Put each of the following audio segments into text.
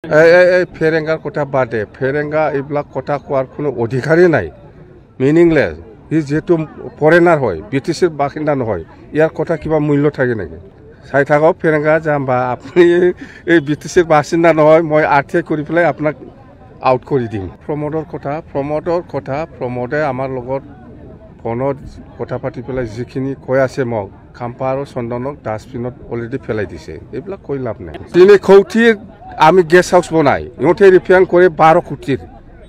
এই ফেৰেংগাৰ কথা বাদে ফেৰেংগা এইবিলাক কথা কোৱাৰ কোনো অধিকাৰেই নাই মিনিংলেছ সি যেহেতু ফৰেনাৰ হয় ব্ৰিটিছৰ বাসিন্দা নহয় ইয়াৰ কথা কিবা মূল্য থাকে নেকি চাই থাকক ফেৰেংগা যাম বা আপুনি এই ব্ৰিটিছৰ বাসিন্দা নহয় মই আৰ্থিক কৰি পেলাই আপোনাক আউট কৰি দিম প্ৰমোদৰ কথা প্ৰমোদে আমাৰ লগত ফোনত কথা পাতি পেলাই যিখিনি কৈ আছে মোক খাম্পা আৰু চন্দনক ডাষ্টবিনত অলৰেডি পেলাই দিছে এইবিলাক কৈ লাভ নাই 3 কোটিৰ আমি গেষ্ট হাউচ বনাই ইহঁতে ৰিপেয়াৰ কৰে 12 কোটিৰ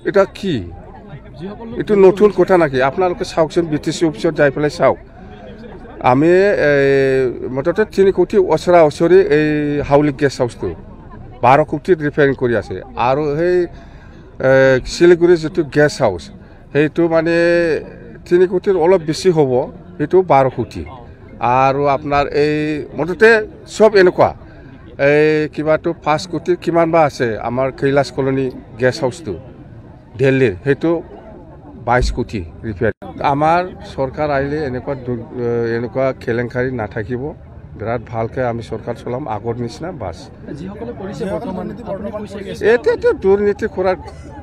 এটা কি এইটো নতুন কথা নাকি আপোনালোকে চাওকচোন বিটিসি অফিসত যাই পেলাই চাওক আমি মততে 3 কোটি ওচৰা এই হাউলি গেষ্ট হাউচটো 12 কোটিৰ ৰিপেয়াৰিং কৰি আছে আৰু সেই শিলিগুৰি যেটো গেষ্ট হাউচ সেইটো মানে 3 কোটিৰ অলপ বেছি হ'ব সেইটো 12 কোটি আৰু আপোনাৰ এই মততে সব এনেকুৱা এই কিবাটো 5 কোটি কিমান বা আছে আমাৰ কৈলাশ কলনী গেষ্ট হাউচটো দিল্লীৰ সেইটো 22 কোটি ৰিপেয়াৰ আমাৰ চৰকাৰ আহিলে এনেকুৱা কেলেংকাৰী নাথাকিব বিৰাট ভালকে আমি চৰকাৰ চলাম আগৰ নিচিনা বাস যিসকলে কৰিছে বৰ্তমান আপুনি কৈছে এতিয়াতো দুৰ্নীতি কৰাৰ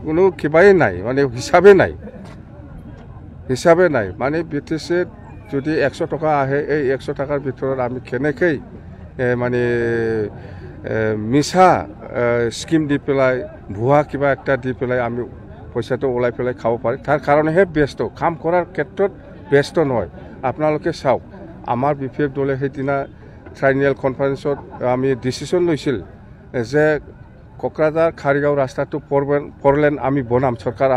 কোনো কিবাই নাই মানে হিচাপে নাই মানে ব্ৰিটিছে যদি 100 টকা আহে এই 100 টকাৰ ভিতৰত আমি কেনেকৈ মানে মিছা স্কিম দি পেলাই ভুৱা কিবা একটা দি পেলাই আমি পইচাটো ওলাই পেলাই খাব পাৰি তাৰ কাৰণেহে ব্যস্ত কাম কৰাৰ ক্ষেত্ৰত ব্যস্ত নহয় আপোনালোকে চাওক আমাৰ বিপেফ দলে সেইদিনা ট্ৰাইনিয়েল কনফাৰেন্সত আমি ডিসিশন লৈছিল যে কোকৰাঝাৰ খাৰিগাঁও ৰাস্তাটো ফৰলেন আমি বনাম চৰকাৰ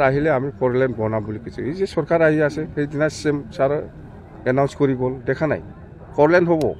আহিলে আমি ফৰলেন বনাম বুলি কৈছে এই যে চৰকাৰ আহি আছে সেইদিনা চেম ছাৰ এনাউন্স কৰি গ'ল দেখা নাই ফৰলেন হ'ব